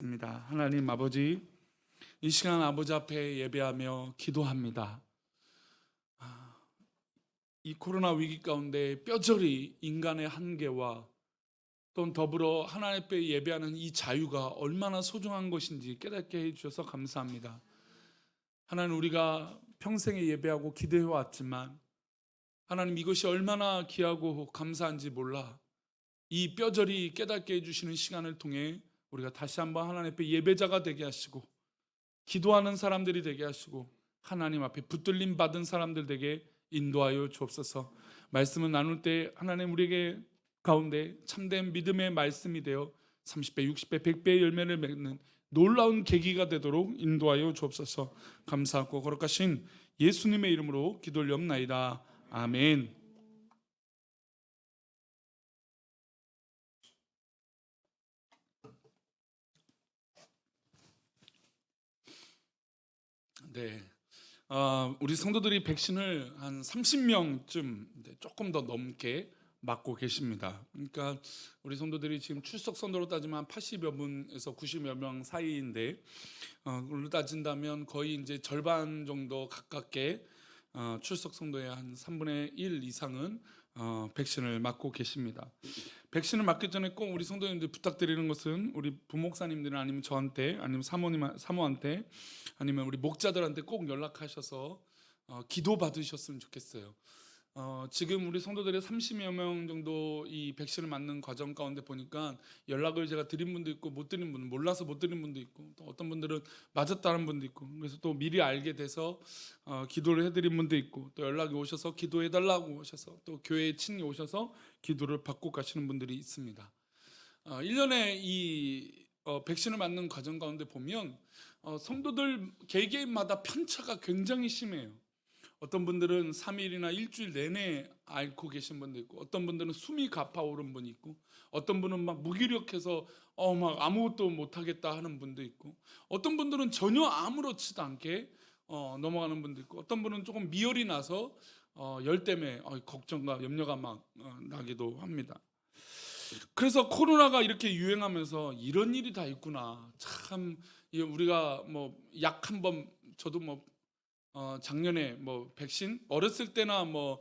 입니다. 하나님 아버지, 이 시간 아버지 앞에 예배하며 기도합니다. 이 코로나 위기 가운데 뼈저리 인간의 한계와 또 더불어 하나님 앞에 예배하는 이 자유가 얼마나 소중한 것인지 깨닫게 해주셔서 감사합니다. 하나님, 우리가 평생에 예배하고 기도해 왔지만 하나님, 이것이 얼마나 귀하고 감사한지 몰라 이 뼈저리 깨닫게 해주시는 시간을 통해 우리가 다시 한번 하나님 앞에 예배자가 되게 하시고 기도하는 사람들이 되게 하시고 하나님 앞에 붙들림 받은 사람들 되게 인도하여 주옵소서. 말씀을 나눌 때 하나님 우리에게 가운데 참된 믿음의 말씀이 되어 30배, 60배, 100배의 열매를 맺는 놀라운 계기가 되도록 인도하여 주옵소서. 감사하고 거룩하신 예수님의 이름으로 기도 올리옵나이다. 아멘. 네. 우리 성도들이 백신을 한 30명쯤 조금 더 넘게 맞고 계십니다. 그러니까 우리 성도들이 지금 출석 성도로 따지면 80여 분에서 90여 명 사이인데, 그걸로 따진다면 거의 이제 절반 정도 가깝게 출석 성도의 한 3분의 1 이상은 백신을 맞고 계십니다. 백신을 맞기 전에 꼭 우리 성도님들 부탁드리는 것은 우리 부목사님들이나 아니면 저한테 아니면 사모한테 아니면 우리 목자들한테 꼭 연락하셔서 기도 받으셨으면 좋겠어요. 지금 우리 성도들의 30여 명 정도 이 백신을 맞는 과정 가운데 보니까 연락을 제가 드린 분도 있고 못 드린 분은 몰라서 못 드린 분도 있고 또 어떤 분들은 맞았다는 분도 있고 그래서 또 미리 알게 돼서 기도를 해드린 분도 있고 또 연락이 오셔서 기도해달라고 오셔서 또 교회에 친히 오셔서 기도를 받고 가시는 분들이 있습니다. 1년에 이 백신을 맞는 과정 가운데 보면 성도들 개개인마다 편차가 굉장히 심해요. 어떤 분들은 3일이나 일주일 내내 앓고 계신 분도 있고 어떤 분들은 숨이 가파오른 분이 있고 어떤 분은 막 무기력해서 막 아무것도 못하겠다 하는 분도 있고 어떤 분들은 전혀 아무렇지도 않게 넘어가는 분도 있고 어떤 분은 조금 미열이 나서 열 때문에 걱정과 염려가 막 나기도 합니다. 그래서 코로나가 이렇게 유행하면서 이런 일이 다 있구나. 참 우리가 뭐 약 한 번 저도 뭐 작년에 뭐 백신 어렸을 때나 뭐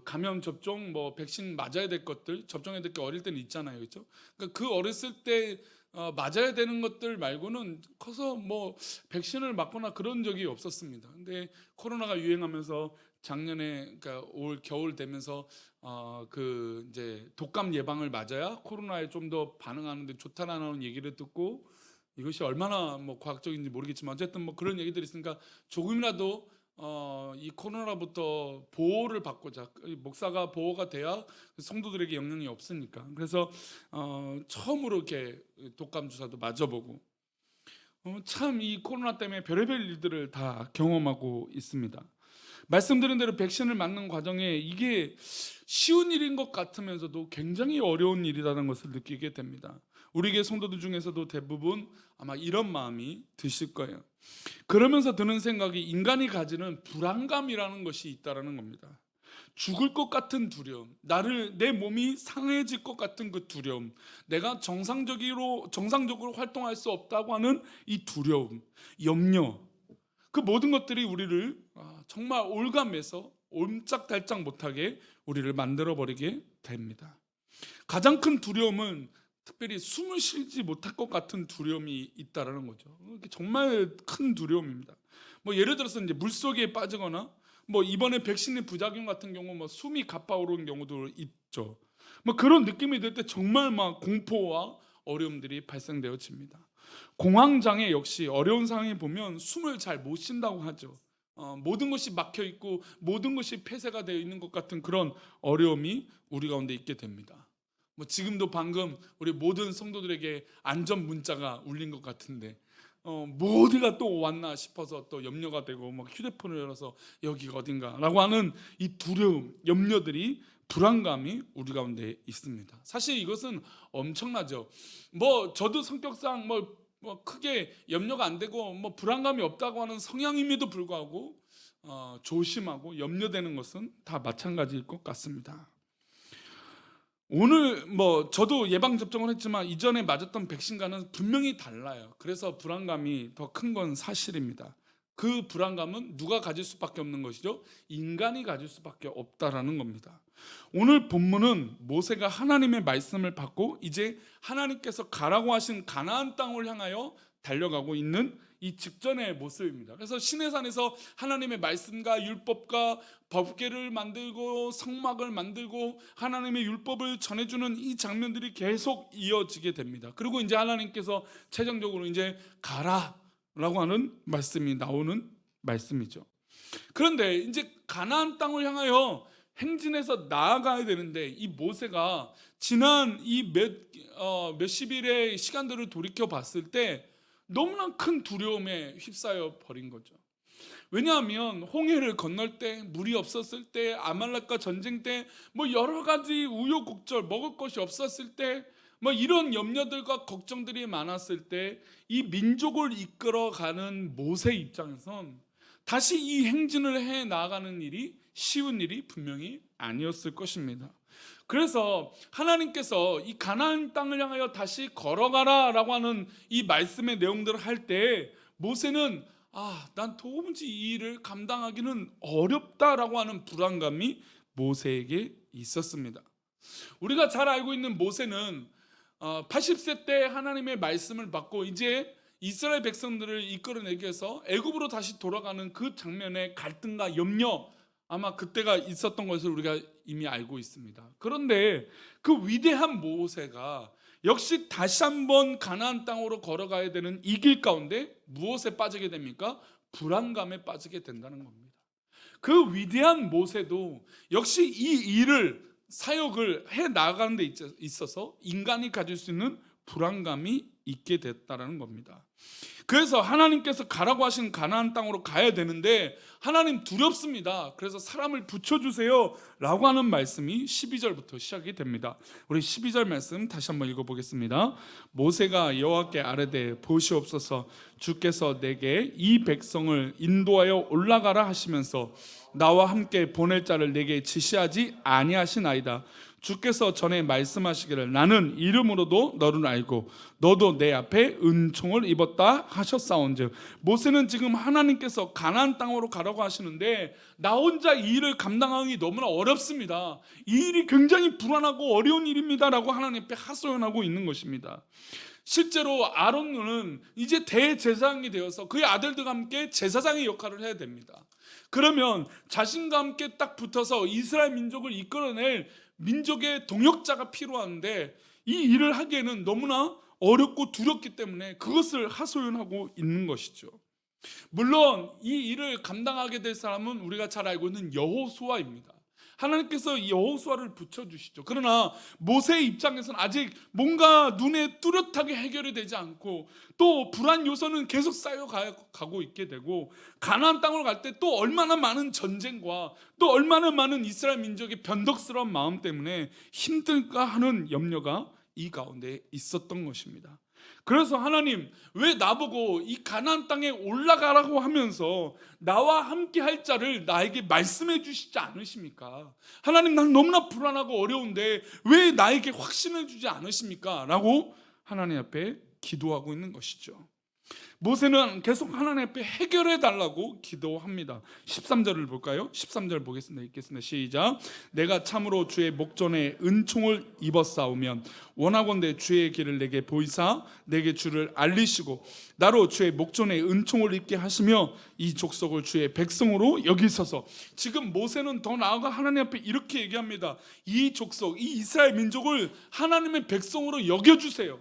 감염 접종 뭐 백신 맞아야 될 것들 접종해야 될 게 어릴 때는 있잖아요, 그렇죠? 그러니까 그 어렸을 때 맞아야 되는 것들 말고는 커서 뭐 백신을 맞거나 그런 적이 없었습니다. 근데 코로나가 유행하면서 작년에 그러니까 올 겨울 되면서 그 이제 독감 예방을 맞아야 코로나에 좀 더 반응하는데 좋다라는 얘기를 듣고 이것이 얼마나 뭐 과학적인지 모르겠지만 어쨌든 뭐 그런 얘기들이 있으니까 조금이라도 이 코로나부터 보호를 받고자 목사가 보호가 돼야 성도들에게 영향이 없으니까 그래서 처음으로 이렇게 독감 주사도 맞아보고 참 이 코로나 때문에 별의별 일들을 다 경험하고 있습니다. 말씀드린 대로 백신을 맞는 과정에 이게 쉬운 일인 것 같으면서도 굉장히 어려운 일이라는 것을 느끼게 됩니다. 우리에게 성도들 중에서도 대부분 아마 이런 마음이 드실 거예요. 그러면서 드는 생각이 인간이 가지는 불안감이라는 것이 있다는 겁니다. 죽을 것 같은 두려움, 내 몸이 상해질 것 같은 그 두려움, 내가 정상적으로 활동할 수 없다고 하는 이 두려움, 염려, 그 모든 것들이 우리를 정말 올감해서 옴짝달짝 못하게 우리를 만들어버리게 됩니다. 가장 큰 두려움은 특별히 숨을 쉬지 못할 것 같은 두려움이 있다라는 거죠. 이게 정말 큰 두려움입니다. 뭐 예를 들어서 이제 물속에 빠지거나 뭐 이번에 백신의 부작용 같은 경우 뭐 숨이 가빠오르는 경우도 있죠. 뭐 그런 느낌이 들 때 정말 막 공포와 어려움들이 발생되어집니다. 공황장애 역시 어려운 상황에 보면 숨을 잘 못 쉰다고 하죠. 모든 것이 막혀 있고 모든 것이 폐쇄가 되어 있는 것 같은 그런 어려움이 우리 가운데 있게 됩니다. 뭐 지금도 방금 우리 모든 성도들에게 안전 문자가 울린 것 같은데 뭐 어디가 또 왔나 싶어서 또 염려가 되고 막 휴대폰을 열어서 여기가 어딘가라고 하는 이 두려움, 염려들이 불안감이 우리 가운데 있습니다. 사실 이것은 엄청나죠. 뭐 저도 성격상 뭐 크게 염려가 안 되고 뭐 불안감이 없다고 하는 성향임에도 불구하고 조심하고 염려되는 것은 다 마찬가지일 것 같습니다. 오늘 뭐 저도 예방 접종을 했지만 이전에 맞았던 백신과는 분명히 달라요. 그래서 불안감이 더 큰 건 사실입니다. 그 불안감은 누가 가질 수밖에 없는 것이죠? 인간이 가질 수밖에 없다라는 겁니다. 오늘 본문은 모세가 하나님의 말씀을 받고 이제 하나님께서 가라고 하신 가나안 땅을 향하여 달려가고 있는 이 직전의 모습입니다. 그래서 시내산에서 하나님의 말씀과 율법과 법궤를 만들고 성막을 만들고 하나님의 율법을 전해주는 이 장면들이 계속 이어지게 됩니다. 그리고 이제 하나님께서 최종적으로 이제 가라라고 하는 말씀이 나오는 말씀이죠. 그런데 이제 가나안 땅을 향하여 행진해서 나아가야 되는데 이 모세가 지난 이 몇십 일의 시간들을 돌이켜 봤을 때 너무나 큰 두려움에 휩싸여 버린 거죠. 왜냐하면 홍해를 건널 때, 물이 없었을 때, 아말렉과 전쟁 때, 뭐 여러 가지 우여곡절, 먹을 것이 없었을 때, 뭐 이런 염려들과 걱정들이 많았을 때 이 민족을 이끌어가는 모세 입장에선 다시 이 행진을 해 나가는 일이 쉬운 일이 분명히 아니었을 것입니다. 그래서 하나님께서 이 가나안 땅을 향하여 다시 걸어가라라고 하는 이 말씀의 내용들을 할 때 모세는 난 도무지 이 일을 감당하기는 어렵다라고 하는 불안감이 모세에게 있었습니다. 우리가 잘 알고 있는 모세는 80세 때 하나님의 말씀을 받고 이제 이스라엘 백성들을 이끌어내기 위해서 애굽으로 다시 돌아가는 그 장면의 갈등과 염려, 아마 그때가 있었던 것을 우리가 이미 알고 있습니다. 그런데 그 위대한 모세가 역시 다시 한번 가나안 땅으로 걸어가야 되는 이 길 가운데 무엇에 빠지게 됩니까? 불안감에 빠지게 된다는 겁니다. 그 위대한 모세도 역시 이 일을 사역을 해 나가는 데 있어서 인간이 가질 수 있는 불안감이 있게 됐다는 겁니다. 그래서 하나님께서 가라고 하신 가나안 땅으로 가야 되는데 하나님 두렵습니다. 그래서 사람을 붙여주세요 라고 하는 말씀이 12절부터 시작이 됩니다. 우리 12절 말씀 다시 한번 읽어보겠습니다. 모세가 여호와께 아뢰되 보시옵소서 주께서 내게 이 백성을 인도하여 올라가라 하시면서 나와 함께 보낼 자를 내게 지시하지 아니하시나이다. 주께서 전에 말씀하시기를 나는 이름으로도 너를 알고 너도 내 앞에 은총을 입었다 하셨사온즉. 모세는 지금 하나님께서 가나안 땅으로 가라고 하시는데 나 혼자 이 일을 감당하기 너무나 어렵습니다. 이 일이 굉장히 불안하고 어려운 일입니다라고 하나님 앞에 하소연하고 있는 것입니다. 실제로 아론은 이제 대제사장이 되어서 그의 아들들과 함께 제사장의 역할을 해야 됩니다. 그러면 자신과 함께 딱 붙어서 이스라엘 민족을 이끌어낼 민족의 동역자가 필요한데 이 일을 하기에는 너무나 어렵고 두렵기 때문에 그것을 하소연하고 있는 것이죠. 물론 이 일을 감당하게 될 사람은 우리가 잘 알고 있는 여호수아입니다. 하나님께서 여호수아를 붙여주시죠. 그러나 모세의 입장에서는 아직 뭔가 눈에 뚜렷하게 해결이 되지 않고 또 불안 요소는 계속 쌓여가고 있게 되고 가나안 땅으로 갈 때 또 얼마나 많은 전쟁과 또 얼마나 많은 이스라엘 민족의 변덕스러운 마음 때문에 힘들까 하는 염려가 이 가운데 있었던 것입니다. 그래서 하나님 왜 나보고 이 가나안 땅에 올라가라고 하면서 나와 함께 할 자를 나에게 말씀해 주시지 않으십니까? 하나님 난 너무나 불안하고 어려운데 왜 나에게 확신을 주지 않으십니까? 라고 하나님 앞에 기도하고 있는 것이죠. 모세는 계속 하나님 앞에 해결해 달라고 기도합니다. 13절을 볼까요? 13절 보겠습니다. 읽겠습니다. 시작. 내가 참으로 주의 목전에 은총을 입었사오면 원하건대 주의 길을 내게 보이사 내게 주를 알리시고 나로 주의 목전에 은총을 입게 하시며 이 족속을 주의 백성으로 여기소서. 지금 모세는 더 나아가 하나님 앞에 이렇게 얘기합니다. 이 족속, 이 이스라엘 민족을 하나님의 백성으로 여겨주세요.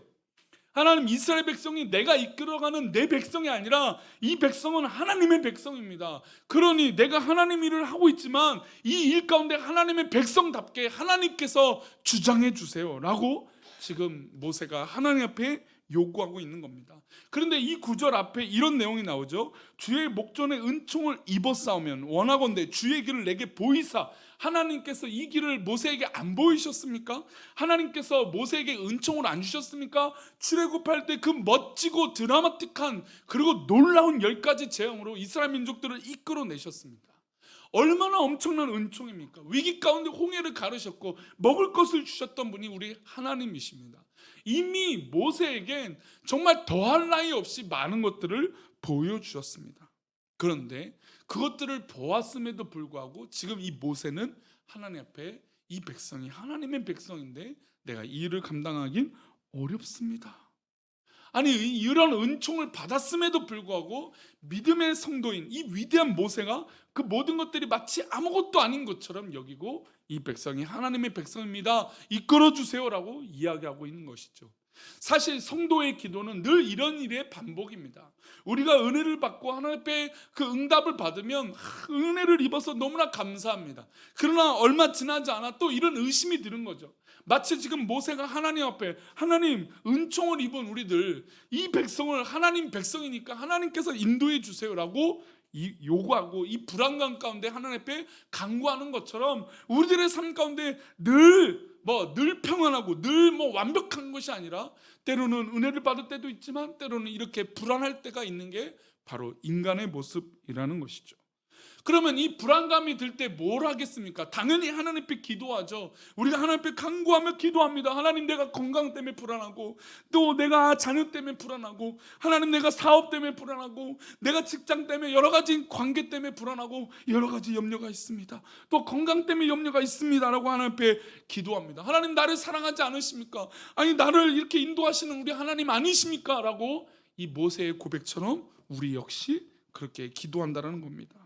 하나님 이스라엘 백성이 내가 이끌어가는 내 백성이 아니라 이 백성은 하나님의 백성입니다. 그러니 내가 하나님 일을 하고 있지만 이 일 가운데 하나님의 백성답게 하나님께서 주장해 주세요 라고 지금 모세가 하나님 앞에 요구하고 있는 겁니다. 그런데 이 구절 앞에 이런 내용이 나오죠. 주의 목전에 은총을 입었사오면 원하건대 주의 길을 내게 보이사. 하나님께서 이 길을 모세에게 안 보이셨습니까? 하나님께서 모세에게 은총을 안 주셨습니까? 출애굽할 때 그 멋지고 드라마틱한 그리고 놀라운 10가지 재앙으로 이스라엘 민족들을 이끌어내셨습니다. 얼마나 엄청난 은총입니까? 위기 가운데 홍해를 가르셨고 먹을 것을 주셨던 분이 우리 하나님이십니다. 이미 모세에겐 정말 더할 나위 없이 많은 것들을 보여주셨습니다. 그런데 그것들을 보았음에도 불구하고 지금 이 모세는 하나님 앞에 이 백성이 하나님의 백성인데 내가 이 일을 감당하긴 어렵습니다. 아니, 이런 은총을 받았음에도 불구하고 믿음의 성도인 이 위대한 모세가 그 모든 것들이 마치 아무것도 아닌 것처럼 여기고 이 백성이 하나님의 백성입니다, 이끌어 주세요라고 이야기하고 있는 것이죠. 사실 성도의 기도는 늘 이런 일의 반복입니다. 우리가 은혜를 받고 하나님 앞에 그 응답을 받으면 은혜를 입어서 너무나 감사합니다. 그러나 얼마 지나지 않아 또 이런 의심이 드는 거죠. 마치 지금 모세가 하나님 앞에, 하나님 은총을 입은 우리들 이 백성을 하나님 백성이니까 하나님께서 인도해 주세요라고 요구하고 이 불안감 가운데 하나님 앞에 간구하는 것처럼 우리들의 삶 가운데 늘 평안하고 늘 완벽한 것이 아니라 때로는 은혜를 받을 때도 있지만 때로는 이렇게 불안할 때가 있는 게 바로 인간의 모습이라는 것이죠. 그러면 이 불안감이 들 때 뭘 하겠습니까? 당연히 하나님 앞에 기도하죠. 우리가 하나님 앞에 간구하며 기도합니다. 하나님, 내가 건강 때문에 불안하고, 또 내가 자녀 때문에 불안하고, 하나님, 내가 사업 때문에 불안하고, 내가 직장 때문에 여러 가지 관계 때문에 불안하고 여러 가지 염려가 있습니다. 또 건강 때문에 염려가 있습니다라고 하나님 앞에 기도합니다. 하나님, 나를 사랑하지 않으십니까? 아니, 나를 이렇게 인도하시는 우리 하나님 아니십니까? 라고 이 모세의 고백처럼 우리 역시 그렇게 기도한다는 겁니다.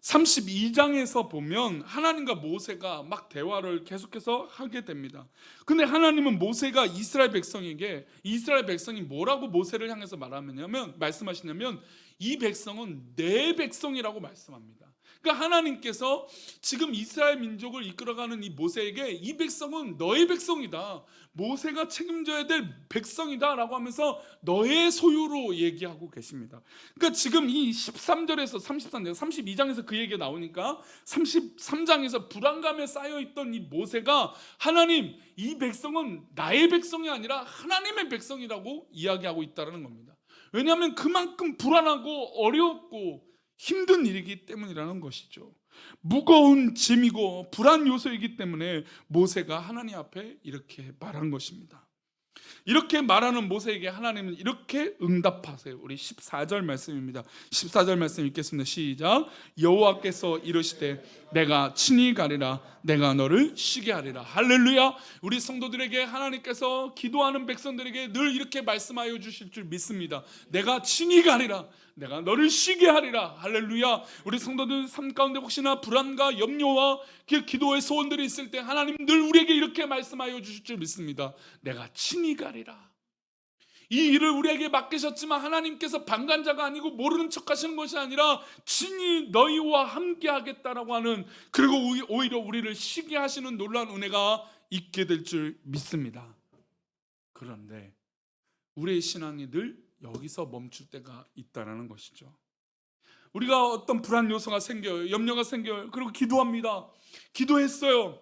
32장에서 보면 하나님과 모세가 막 대화를 계속해서 하게 됩니다. 근데 하나님은 모세가 이스라엘 백성이 뭐라고 모세를 향해서 말씀하시냐면 이 백성은 내 백성이라고 말씀합니다. 그러니까 하나님께서 지금 이스라엘 민족을 이끌어가는 이 모세에게 이 백성은 너의 백성이다, 모세가 책임져야 될 백성이다 라고 하면서 너의 소유로 얘기하고 계십니다. 그러니까 지금 이 13절에서 33절 32장에서 그 얘기가 나오니까 33장에서 불안감에 쌓여있던 이 모세가 하나님, 이 백성은 나의 백성이 아니라 하나님의 백성이라고 이야기하고 있다는 겁니다. 왜냐하면 그만큼 불안하고 어렵고 힘든 일이기 때문이라는 것이죠. 무거운 짐이고 불안 요소이기 때문에 모세가 하나님 앞에 이렇게 말한 것입니다. 이렇게 말하는 모세에게 하나님은 이렇게 응답하세요. 우리 14절 말씀입니다. 14절 말씀 읽겠습니다. 시작. 여호와께서 이르시되 내가 친히 가리라, 내가 너를 쉬게 하리라. 할렐루야. 우리 성도들에게 하나님께서 기도하는 백성들에게 늘 이렇게 말씀하여 주실 줄 믿습니다. 내가 친히 가리라, 내가 너를 쉬게 하리라. 할렐루야. 우리 성도들 삶 가운데 혹시나 불안과 염려와 그 기도의 소원들이 있을 때 하나님 늘 우리에게 이렇게 말씀하여 주실 줄 믿습니다. 내가 친히 가리라. 이 일을 우리에게 맡기셨지만 하나님께서 방관자가 아니고 모르는 척 하시는 것이 아니라 친히 너희와 함께 하겠다라고 하는, 그리고 오히려 우리를 쉬게 하시는 놀라운 은혜가 있게 될 줄 믿습니다. 그런데 우리의 신앙이 늘 여기서 멈출 때가 있다는 것이죠. 우리가 어떤 불안 요소가 생겨요, 염려가 생겨요. 그리고 기도합니다. 기도했어요.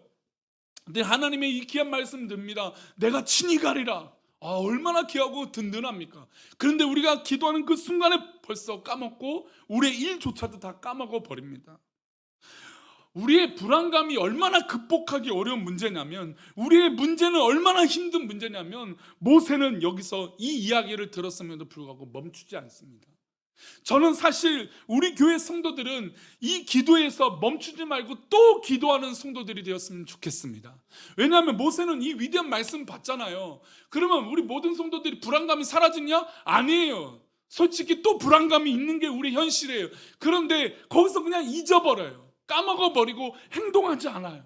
근데 하나님의 이 귀한 말씀 듭니다. 내가 친히 가리라. 얼마나 귀하고 든든합니까? 그런데 우리가 기도하는 그 순간에 벌써 까먹고 우리의 일조차도 다 까먹어 버립니다. 우리의 불안감이 얼마나 극복하기 어려운 문제냐면, 우리의 문제는 얼마나 힘든 문제냐면, 모세는 여기서 이 이야기를 들었음에도 불구하고 멈추지 않습니다. 저는 사실 우리 교회 성도들은 이 기도에서 멈추지 말고 또 기도하는 성도들이 되었으면 좋겠습니다. 왜냐하면 모세는 이 위대한 말씀 받잖아요. 그러면 우리 모든 성도들이 불안감이 사라지냐? 아니에요. 솔직히 또 불안감이 있는 게 우리 현실이에요. 그런데 거기서 그냥 잊어버려요. 까먹어버리고 행동하지 않아요.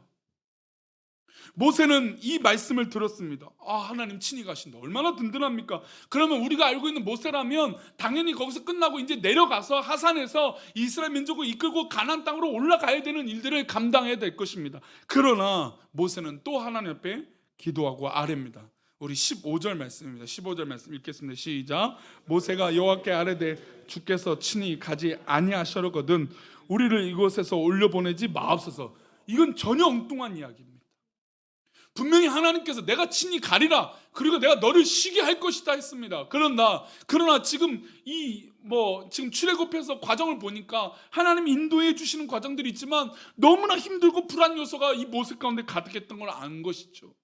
모세는 이 말씀을 들었습니다. 하나님 친히 가신다. 얼마나 든든합니까? 그러면 우리가 알고 있는 모세라면 당연히 거기서 끝나고 이제 내려가서 하산에서 이스라엘 민족을 이끌고 가나안 땅으로 올라가야 되는 일들을 감당해야 될 것입니다. 그러나 모세는 또 하나님 앞에 기도하고 아뢰입니다. 우리 15절 말씀입니다. 15절 말씀 읽겠습니다. 시작. 모세가 여호와께 아뢰되 주께서 친히 가지 아니하시려거든 우리를 이곳에서 올려보내지 마옵소서. 이건 전혀 엉뚱한 이야기입니다. 분명히 하나님께서 내가 친히 가리라, 그리고 내가 너를 쉬게 할 것이다 했습니다. 그러나 지금 지금 출애굽해서 과정을 보니까 하나님이 인도해 주시는 과정들이 있지만 너무나 힘들고 불안 요소가 이 모습 가운데 가득했던 걸 아는 것이죠.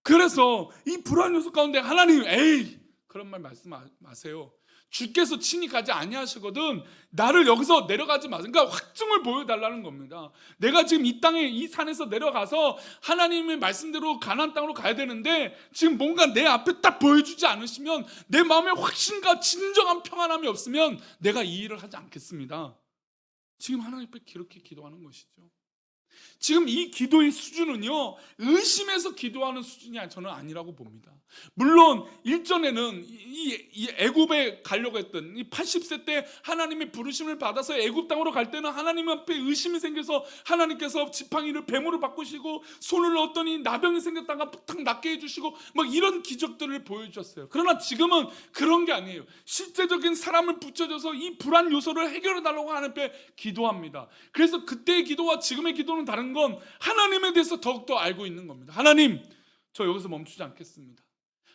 그래서 이 불안 요소 가운데 하나님, 에이, 그런 말 말씀 마세요. 주께서 친히 가지 아니하시거든 나를 여기서 내려가지 마세요. 그러니까 확증을 보여달라는 겁니다. 내가 지금 이 땅에, 이 산에서 내려가서 하나님의 말씀대로 가나안 땅으로 가야 되는데 지금 뭔가 내 앞에 딱 보여주지 않으시면, 내 마음에 확신과 진정한 평안함이 없으면 내가 이 일을 하지 않겠습니다. 지금 하나님 앞에 그렇게 기도하는 것이죠. 지금 이 기도의 수준은요, 의심해서 기도하는 수준이 저는 아니라고 봅니다. 물론 일전에는 이 애굽에 가려고 했던 이 80세 때 하나님의 부르심을 받아서 애굽 땅으로 갈 때는 하나님 앞에 의심이 생겨서 하나님께서 지팡이를 뱀으로 바꾸시고 손을 넣었더니 나병이 생겼다가 탁 낫게 해주시고 막 이런 기적들을 보여주셨어요. 그러나 지금은 그런 게 아니에요. 실제적인 사람을 붙여줘서 이 불안 요소를 해결해 달라고 하나님 앞에 기도합니다. 그래서 그때의 기도와 지금의 기도는 다른 건 하나님에 대해서 더욱더 알고 있는 겁니다. 하나님, 저 여기서 멈추지 않겠습니다.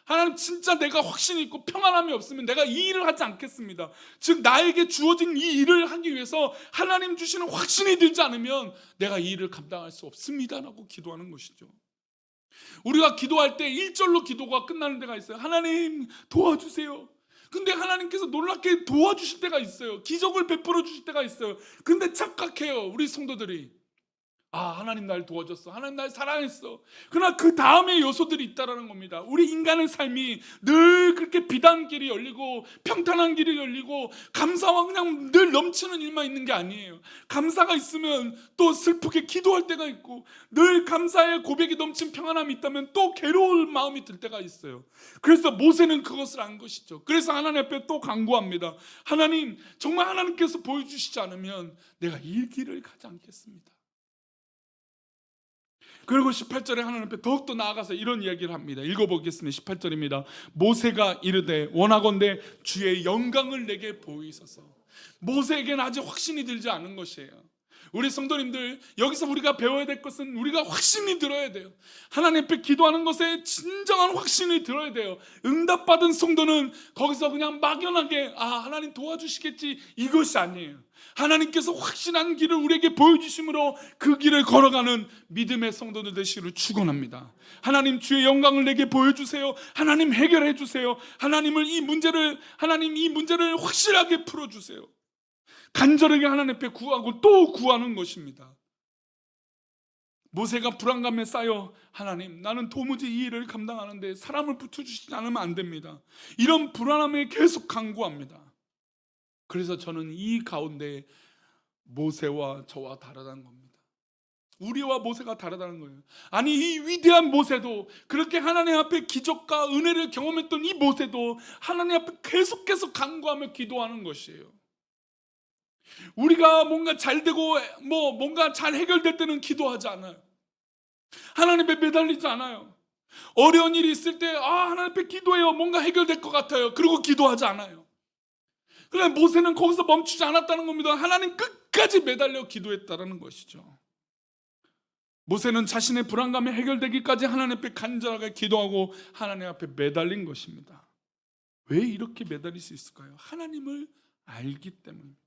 하나님, 진짜 내가 확신이 있고 평안함이 없으면 내가 이 일을 하지 않겠습니다. 즉 나에게 주어진 이 일을 하기 위해서 하나님 주시는 확신이 들지 않으면 내가 이 일을 감당할 수 없습니다 라고 기도하는 것이죠. 우리가 기도할 때 1절로 기도가 끝나는 데가 있어요. 하나님 도와주세요. 근데 하나님께서 놀랍게 도와주실 때가 있어요. 기적을 베풀어 주실 때가 있어요. 근데 착각해요, 우리 성도들이. 하나님 날 도와줬어, 하나님 날 사랑했어. 그러나 그 다음에 요소들이 있다라는 겁니다. 우리 인간의 삶이 늘 그렇게 비단길이 열리고 평탄한 길이 열리고 감사와 그냥 늘 넘치는 일만 있는 게 아니에요. 감사가 있으면 또 슬프게 기도할 때가 있고, 늘 감사의 고백이 넘친 평안함이 있다면 또 괴로울 마음이 들 때가 있어요. 그래서 모세는 그것을 안 것이죠. 그래서 하나님 앞에 또 간구합니다. 하나님, 정말 하나님께서 보여주시지 않으면 내가 이 길을 가지 않겠습니다. 그리고 18절에 하나님 앞에 더욱더 나아가서 이런 이야기를 합니다. 읽어보겠습니다. 18절입니다. 모세가 이르되 원하건대 주의 영광을 내게 보이소서. 모세에게는 아직 확신이 들지 않은 것이에요. 우리 성도님들, 여기서 우리가 배워야 될 것은 우리가 확신이 들어야 돼요. 하나님 앞에 기도하는 것에 진정한 확신이 들어야 돼요. 응답받은 성도는 거기서 그냥 막연하게 하나님 도와주시겠지, 이것이 아니에요. 하나님께서 확신한 길을 우리에게 보여주심으로 그 길을 걸어가는 믿음의 성도들 되시기를 축원합니다. 하나님, 주의 영광을 내게 보여주세요. 하나님, 해결해 주세요. 하나님, 이 문제를 확실하게 풀어주세요. 간절하게 하나님 앞에 구하고 또 구하는 것입니다. 모세가 불안감에 쌓여, 하나님, 나는 도무지 이 일을 감당하는데 사람을 붙여주시지 않으면 안 됩니다. 이런 불안함에 계속 간구합니다. 그래서 저는 이 가운데 모세와 저와 다르다는 겁니다. 우리와 모세가 다르다는 거예요. 아니, 이 위대한 모세도, 그렇게 하나님 앞에 기적과 은혜를 경험했던 이 모세도 하나님 앞에 계속해서 간구하며 기도하는 것이에요. 우리가 뭔가 잘 되고 뭔가 잘 해결될 때는 기도하지 않아요. 하나님에 매달리지 않아요. 어려운 일이 있을 때 하나님 앞에 기도해요. 뭔가 해결될 것 같아요. 그리고 기도하지 않아요. 그러나 모세는 거기서 멈추지 않았다는 겁니다. 하나님 끝까지 매달려 기도했다는 것이죠. 모세는 자신의 불안감이 해결되기까지 하나님 앞에 간절하게 기도하고 하나님 앞에 매달린 것입니다. 왜 이렇게 매달릴 수 있을까요? 하나님을 알기 때문입니다.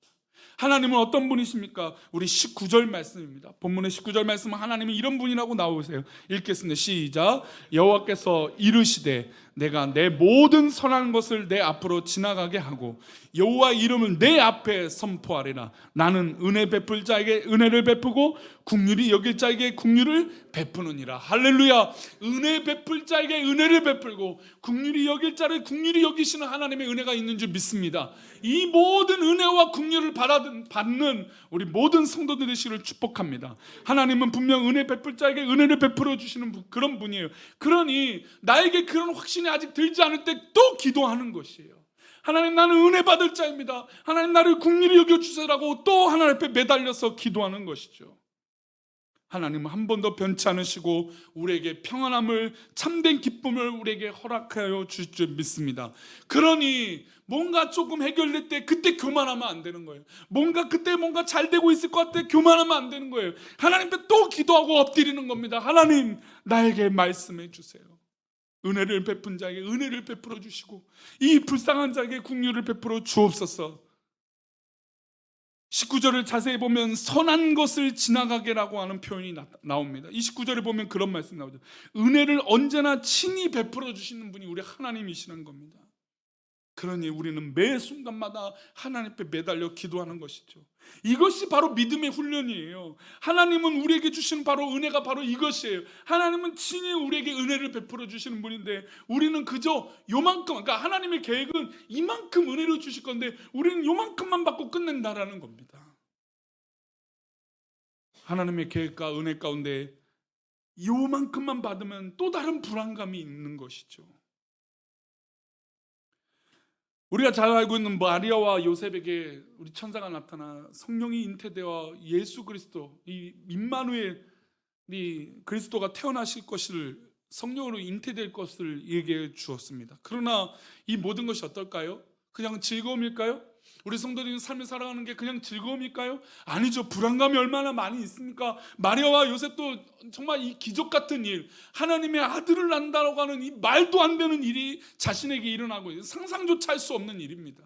하나님은 어떤 분이십니까? 우리 19절 말씀입니다. 본문의 19절 말씀은 하나님이 이런 분이라고 나오세요. 읽겠습니다. 시작. 여호와께서 이르시되 내가 내 모든 선한 것을 내 앞으로 지나가게 하고 여호와 이름을 내 앞에 선포하리라. 나는 은혜 베풀 자에게 은혜를 베푸고 긍휼히 여길 자에게 긍휼을 베푸느니라. 할렐루야. 은혜 베풀 자에게 은혜를 베풀고 긍휼히 여길 자를 긍휼히 여기시는 하나님의 은혜가 있는 줄 믿습니다. 이 모든 은혜와 긍휼을 받는 우리 모든 성도들 되시기를 축복합니다. 하나님은 분명 은혜 베풀 자에게 은혜를 베풀어 주시는 그런 분이에요. 그러니 나에게 그런 확신이 아직 들지 않을 때 또 기도하는 것이에요. 하나님, 나는 은혜 받을 자입니다. 하나님, 나를 긍휼히 여겨주세요라고 또 하나님 앞에 매달려서 기도하는 것이죠. 하나님은 한 번도 변치 않으시고 우리에게 평안함을, 참된 기쁨을 우리에게 허락하여 주실 줄 믿습니다. 그러니 뭔가 조금 해결될 때 그때 교만하면 안 되는 거예요. 그때 뭔가 잘 되고 있을 것 같아 교만하면 안 되는 거예요. 하나님 앞에 또 기도하고 엎드리는 겁니다. 하나님, 나에게 말씀해 주세요. 은혜를 베푼 자에게 은혜를 베풀어 주시고 이 불쌍한 자에게 긍휼을 베풀어 주옵소서. 19절을 자세히 보면 선한 것을 지나가게라고 하는 표현이 나옵니다. 이 19절에 보면 그런 말씀이 나오죠. 은혜를 언제나 친히 베풀어 주시는 분이 우리 하나님이시는 겁니다. 그러니 우리는 매 순간마다 하나님 앞에 매달려 기도하는 것이죠. 이것이 바로 믿음의 훈련이에요. 하나님은 우리에게 주시는 바로 은혜가 바로 이것이에요. 하나님은 친히 우리에게 은혜를 베풀어 주시는 분인데 우리는 그저 요만큼, 그러니까 하나님의 계획은 이만큼 은혜를 주실 건데 우리는 요만큼만 받고 끝낸다라는 겁니다. 하나님의 계획과 은혜 가운데 요만큼만 받으면 또 다른 불안감이 있는 것이죠. 우리가 잘 알고 있는 마리아와 요셉에게 우리 천사가 나타나 성령이 잉태되어 예수 그리스도, 이 임마누엘, 이 그리스도가 태어나실 것을, 성령으로 잉태될 것을 얘기해 주었습니다. 그러나 이 모든 것이 어떨까요? 그냥 즐거움일까요? 우리 성도들이 삶을 살아가는 게 그냥 즐거움일까요? 아니죠. 불안감이 얼마나 많이 있습니까? 마리아와 요셉도 정말 이 기적 같은 일, 하나님의 아들을 낳는다고 하는 이 말도 안 되는 일이 자신에게 일어나고 있어요. 상상조차 할 수 없는 일입니다.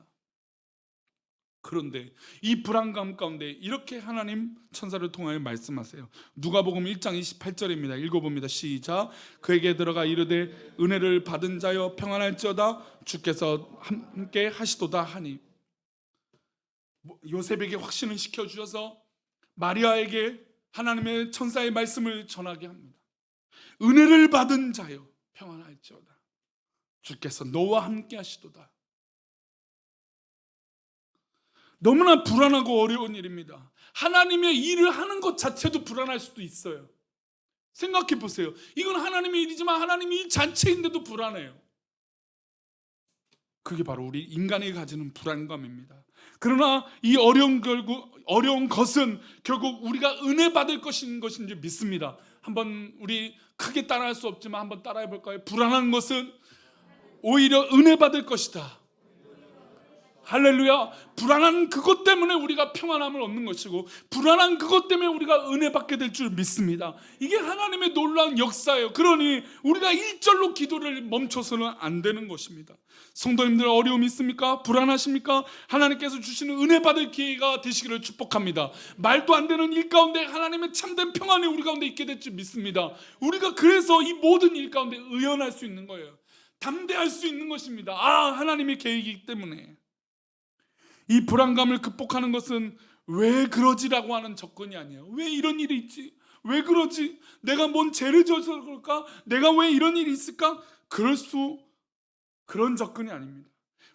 그런데 이 불안감 가운데 이렇게 하나님 천사를 통하여 말씀하세요. 누가복음 1장 28절입니다. 읽어봅니다. 시작. 그에게 들어가 이르되 은혜를 받은 자여 평안할지어다 주께서 함께 하시도다 하니, 요셉에게 확신을 시켜주셔서 마리아에게 하나님의 천사의 말씀을 전하게 합니다. 은혜를 받은 자여 평안할지어다 주께서 너와 함께 하시도다. 너무나 불안하고 어려운 일입니다. 하나님의 일을 하는 것 자체도 불안할 수도 있어요. 생각해 보세요. 이건 하나님의 일이지만 하나님의 일 자체인데도 불안해요. 그게 바로 우리 인간이 가지는 불안감입니다. 그러나 이 어려운 것은 결국 우리가 은혜 받을 것인지 믿습니다. 한번 우리 크게 따라할 수 없지만 한번 따라해 볼까요? 불안한 것은 오히려 은혜 받을 것이다. 할렐루야. 불안한 그것 때문에 우리가 평안함을 얻는 것이고 불안한 그것 때문에 우리가 은혜 받게 될 줄 믿습니다. 이게 하나님의 놀라운 역사예요. 그러니 우리가 일절로 기도를 멈춰서는 안 되는 것입니다. 성도님들 어려움이 있습니까? 불안하십니까? 하나님께서 주시는 은혜 받을 기회가 되시기를 축복합니다. 말도 안 되는 일 가운데 하나님의 참된 평안이 우리 가운데 있게 될 줄 믿습니다. 우리가 그래서 이 모든 일 가운데 의연할 수 있는 거예요. 담대할 수 있는 것입니다. 하나님의 계획이기 때문에. 이 불안감을 극복하는 것은 왜 그러지라고 하는 접근이 아니에요. 왜 이런 일이 있지? 왜 그러지? 내가 뭔 죄를 져서 그럴까? 내가 왜 이런 일이 있을까? 그런 접근이 아닙니다.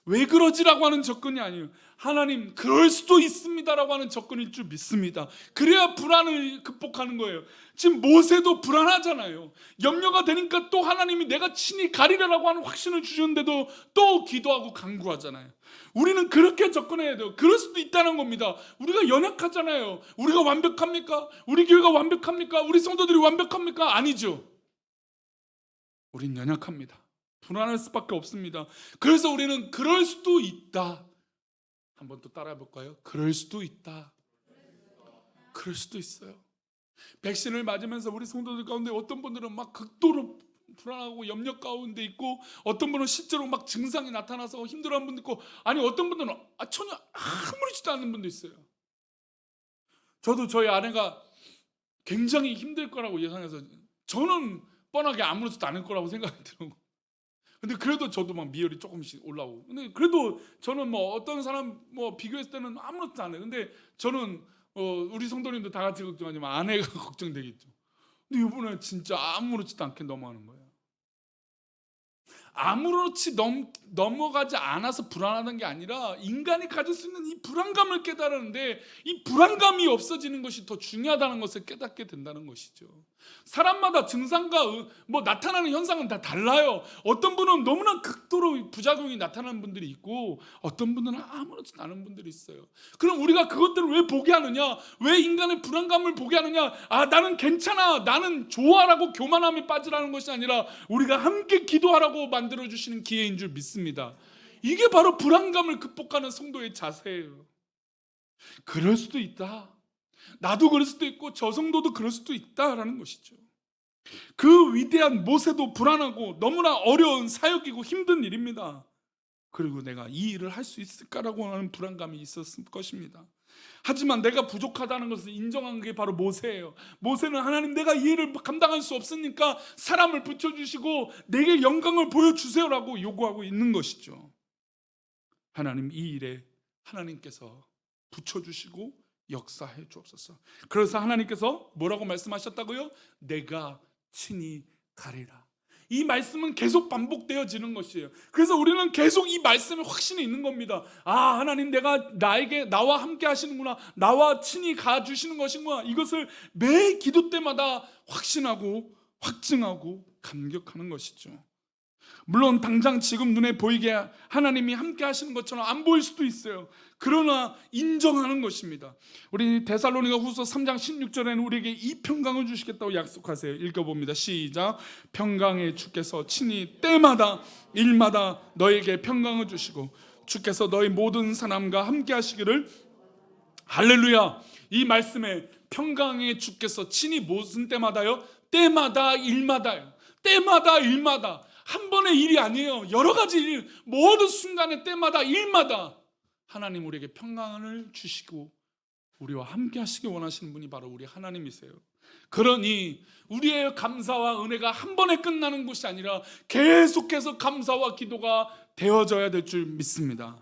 왜 그러지라고 하는 접근이 아니에요. 하나님 그럴 수도 있습니다라고 하는 접근일 줄 믿습니다. 그래야 불안을 극복하는 거예요. 지금 모세도 불안하잖아요. 염려가 되니까 또 하나님이 내가 친히 가리라라고 하는 확신을 주셨는데도 또 기도하고 간구하잖아요. 우리는 그렇게 접근해야 돼요. 그럴 수도 있다는 겁니다. 우리가 연약하잖아요. 우리가 완벽합니까? 우리 교회가 완벽합니까? 우리 성도들이 완벽합니까? 아니죠. 우린 연약합니다. 불안할 수밖에 없습니다. 그래서 우리는 그럴 수도 있다. 한번 또 따라해 볼까요? 그럴 수도 있다. 그럴 수도 있어요. 백신을 맞으면서 우리 성도들 가운데 어떤 분들은 막 극도로 불안하고 염려 가운데 있고 어떤 분은 실제로 막 증상이 나타나서 힘들어하는 분도 있고 아니 어떤 분들은 전혀 아무렇지도 않은 분도 있어요. 저도 저희 아내가 굉장히 힘들 거라고 예상해서 저는 뻔하게 아무렇지도 않을 거라고 생각이 들고 근데 그래도 저도 막 미열이 조금씩 올라오고 근데 그래도 저는 뭐 어떤 사람 뭐 비교했을 때는 아무렇지도 않아요. 근데 저는 우리 성도님도 다 같이 걱정하지만 아내가 걱정되겠죠. 근데 이번에 진짜 아무렇지도 않게 넘어가는 거예요. 아무렇지 넘어가지 않아서 불안하다는 게 아니라 인간이 가질 수 있는 이 불안감을 깨달았는데 이 불안감이 없어지는 것이 더 중요하다는 것을 깨닫게 된다는 것이죠. 사람마다 증상과 나타나는 현상은 다 달라요. 어떤 분은 너무나 극도로 부작용이 나타나는 분들이 있고 어떤 분들은 아무렇지도 않은 분들이 있어요. 그럼 우리가 그것들을 왜 보게 하느냐? 왜 인간의 불안감을 보게 하느냐? 나는 괜찮아, 나는 좋아라고 교만함에 빠지라는 것이 아니라 우리가 함께 기도하라고 만들어주시는 기회인 줄 믿습니다. 이게 바로 불안감을 극복하는 성도의 자세예요. 그럴 수도 있다, 나도 그럴 수도 있고 저 성도도 그럴 수도 있다라는 것이죠. 그 위대한 모세도 불안하고 너무나 어려운 사역이고 힘든 일입니다. 그리고 내가 이 일을 할 수 있을까라고 하는 불안감이 있었을 것입니다. 하지만 내가 부족하다는 것을 인정한 게 바로 모세예요. 모세는 하나님, 내가 이 일을 감당할 수 없으니까 사람을 붙여주시고 내게 영광을 보여주세요라고 요구하고 있는 것이죠. 하나님, 이 일에 하나님께서 붙여주시고 역사해 주옵소서. 그래서 하나님께서 뭐라고 말씀하셨다고요? 내가 친히 가리라. 이 말씀은 계속 반복되어지는 것이에요. 그래서 우리는 계속 이 말씀에 확신이 있는 겁니다. 하나님, 나와 함께 하시는구나, 나와 친히 가주시는 것이구나. 이것을 매 기도 때마다 확신하고 확증하고 감격하는 것이죠. 물론 당장 지금 눈에 보이게 하나님이 함께 하시는 것처럼 안 보일 수도 있어요. 그러나 인정하는 것입니다. 우리 데살로니가 후서 3장 16절에는 우리에게 이 평강을 주시겠다고 약속하세요. 읽어봅니다. 시작. 평강의 주께서 친히 때마다 일마다 너에게 평강을 주시고 주께서 너희 모든 사람과 함께 하시기를. 할렐루야. 이 말씀에 평강의 주께서 친히 무슨 때마다요? 때마다 일마다요. 때마다 일마다. 한 번의 일이 아니에요. 여러 가지 일, 모든 순간의 때마다 일마다 하나님 우리에게 평강을 주시고 우리와 함께 하시기 원하시는 분이 바로 우리 하나님이세요. 그러니 우리의 감사와 은혜가 한 번에 끝나는 것이 아니라 계속해서 감사와 기도가 되어져야 될 줄 믿습니다.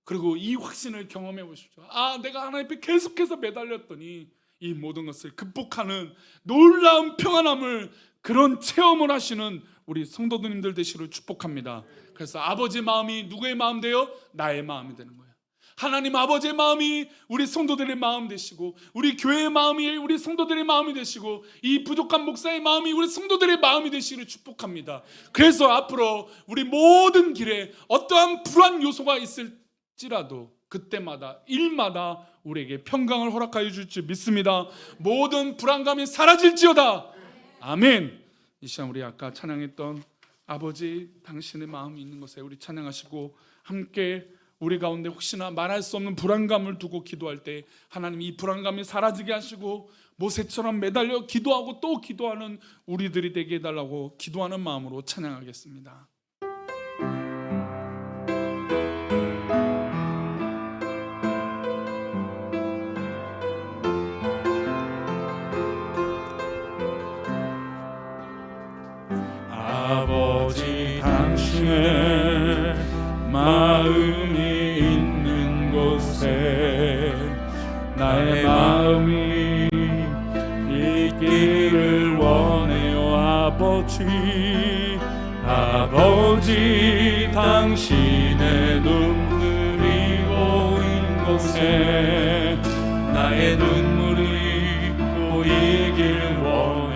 그리고 이 확신을 경험해 보십시오. 내가 하나님 앞에 계속해서 매달렸더니 이 모든 것을 극복하는 놀라운 평안함을, 그런 체험을 하시는 우리 성도님들 되시기를 축복합니다. 그래서 아버지의 마음이 누구의 마음 돼요? 나의 마음이 되는 거예요. 하나님 아버지의 마음이 우리 성도들의 마음 되시고, 우리 교회의 마음이 우리 성도들의 마음이 되시고, 이 부족한 목사의 마음이 우리 성도들의 마음이 되시기를 축복합니다. 그래서 앞으로 우리 모든 길에 어떠한 불안 요소가 있을지라도 그때마다 일마다 우리에게 평강을 허락하여 줄지 믿습니다. 모든 불안감이 사라질지어다. 아멘. 이 시간 우리 아까 찬양했던 아버지 당신의 마음이 있는 것에 우리 찬양하시고, 함께 우리 가운데 혹시나 말할 수 없는 불안감을 두고 기도할 때 하나님 이 불안감이 사라지게 하시고 모세처럼 매달려 기도하고 또 기도하는 우리들이 되게 해달라고 기도하는 마음으로 찬양하겠습니다. 아버지 당신의 마음이 있는 곳에 나의 마음이 있기를 원해요. 아버지 당신의 눈물이 고인 곳에 나의 눈물이 고이길 원해요.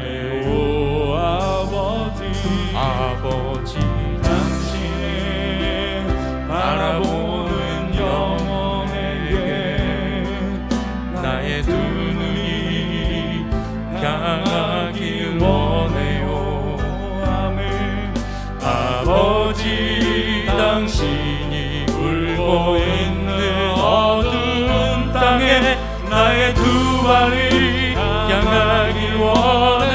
아버지 당신의 바라보는 영혼에게 나의 눈이 향하길 원해요. 아멘. 아버지 당신이 울고 있는 어두운 땅에 나의 두 발이 향하길 원해요.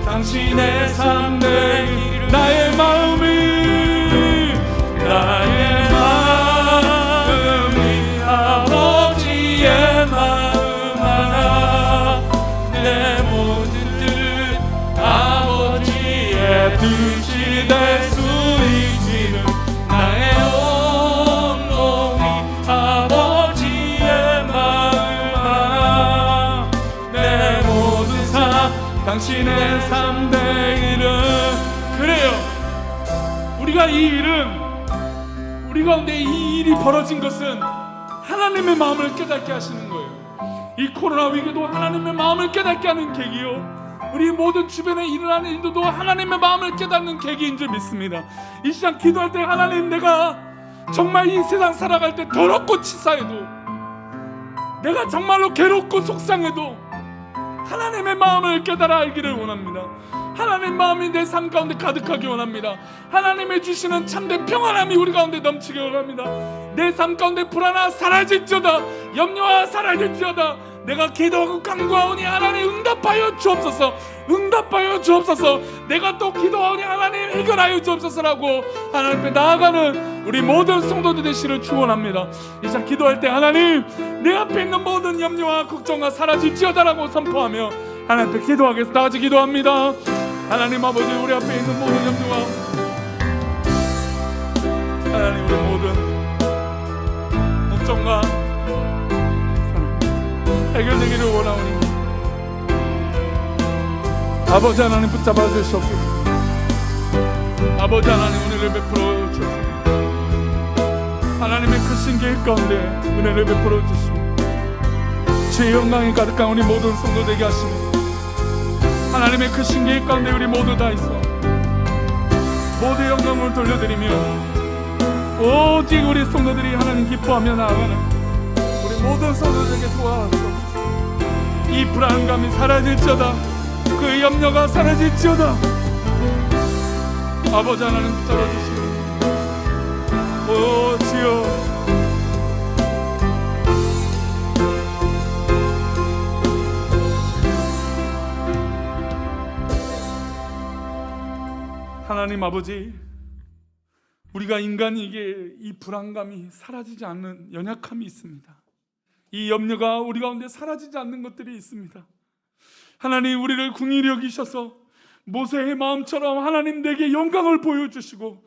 당신의 삶 되기를 나의 마음이 당신의 3대 일은 그래요. 우리가 이 일은 우리 가운데 이 일이 벌어진 것은 하나님의 마음을 깨닫게 하시는 거예요. 이 코로나 위기도 하나님의 마음을 깨닫게 하는 계기요, 우리 모든 주변에 일어나는 일들도 하나님의 마음을 깨닫는 계기인 줄 믿습니다. 이 시간 기도할 때 하나님, 내가 정말 이 세상 살아갈 때 더럽고 치사해도, 내가 정말로 괴롭고 속상해도 하나님의 마음을 깨달아 알기를 원합니다. 하나님 마음이 내 삶 가운데 가득하기 원합니다. 하나님의 주시는 참된 평안함이 우리 가운데 넘치기 원합니다. 내 삶 가운데 불안하 사라질지어다, 염려와 사라질지어다. 내가 기도하고 간구하오니 하나님 응답하여 주옵소서, 응답하여 주옵소서. 내가 또 기도하오니 하나님 해결하여 주옵소서라고 하나님 앞에 나아가는 우리 모든 성도들 되시를 축원합니다. 이제 기도할 때 하나님, 내 앞에 있는 모든 염려와 걱정과 사라질지어다라고 선포하며 하나님 앞에 기도하겠습니다. 다 같이 기도합니다. 하나님 아버지, 우리 앞에 있는 모든 염려와 하나님, 우리 모든 걱정과 해결되기를 원하오니 아버지 하나님 붙잡아 주시옵소서. 아버지 하나님, 은혜를 베풀어 주옵소서. 하나님의 크신 계획 가운데 은혜를 베풀어 주시고 주의 영광이 가득한 우리 모든 성도 되게 하시고, 하나님의 크신 계획 가운데 우리 모두 다 있어 모두 영광을 돌려드리며 오직 우리 성도들이 하나님 기뻐하며 나아가는 우리 모든 성도들에게 도와주옵소서. 이 불안감이 사라질지어다, 그 염려가 사라질지어다. 아버지 하나님 붙잡아 주시고, 오 주여, 하나님 아버지, 우리가 인간이기에 이 불안감이 사라지지 않는 연약함이 있습니다. 이 염려가 우리 가운데 사라지지 않는 것들이 있습니다. 하나님, 우리를 긍휼히 여기셔서 모세의 마음처럼 하나님 내게 영광을 보여주시고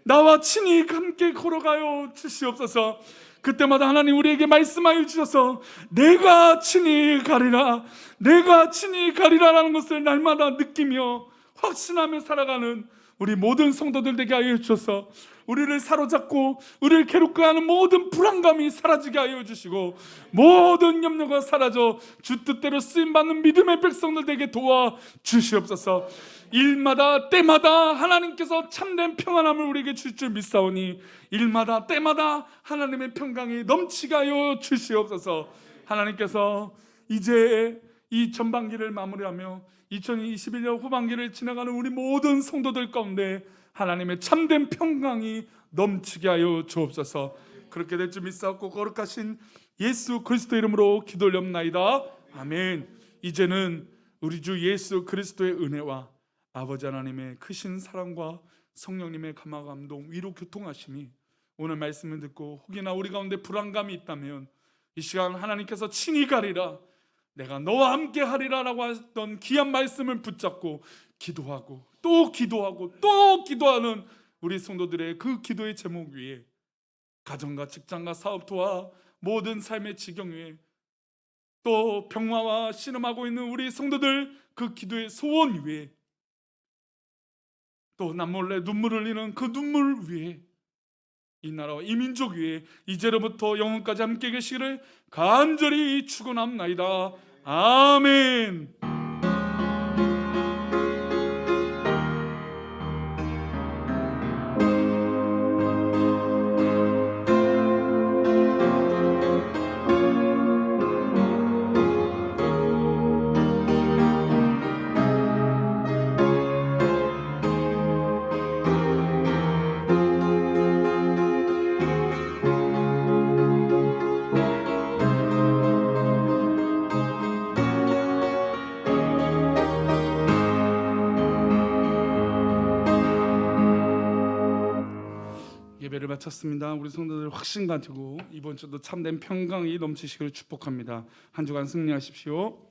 나와 친히 함께 걸어가요 주시옵소서. 그때마다 하나님 우리에게 말씀하여 주셔서 내가 친히 가리라, 내가 친히 가리라라는 것을 날마다 느끼며 확신하며 살아가는 우리 모든 성도들 되게 하여 주셔서 우리를 사로잡고 우리를 괴롭게 하는 모든 불안감이 사라지게 하여 주시고 모든 염려가 사라져 주 뜻대로 쓰임받는 믿음의 백성들 되게 도와주시옵소서. 일마다 때마다 하나님께서 참된 평안함을 우리에게 줄 줄 믿사오니 일마다 때마다 하나님의 평강이 넘치게 하여 주시옵소서. 하나님께서 이제 이 전반기를 마무리하며 2021년 후반기를 지나가는 우리 모든 성도들 가운데 하나님의 참된 평강이 넘치게 하여 주옵소서. 그렇게 될 줄 믿사옵고 거룩하신 예수 그리스도 이름으로 기도 올렵나이다. 아멘. 이제는 우리 주 예수 그리스도의 은혜와 아버지 하나님의 크신 사랑과 성령님의 감화 감동 위로 교통하심이 오늘 말씀을 듣고 혹여나 우리 가운데 불안감이 있다면 이 시간 하나님께서 친히 가리라, 내가 너와 함께 하리라 라고 했던 귀한 말씀을 붙잡고 기도하고 또 기도하고 또 기도하는 우리 성도들의 그 기도의 제목 위에 가정과 직장과 사업토와 모든 삶의 지경 위에 또 평화와 신음하고 있는 우리 성도들 그 기도의 소원 위에 또 남몰래 눈물을 흘리는 그 눈물 위에 이 나라와 이 민족 위에 이제로부터 영원까지 함께 계시기를 간절히 축원합나이다. 아멘. 예배를 마쳤습니다. 우리 성도들 확신 가지고 이번 주도 참된 평강이 넘치시기를 축복합니다. 한 주간 승리하십시오.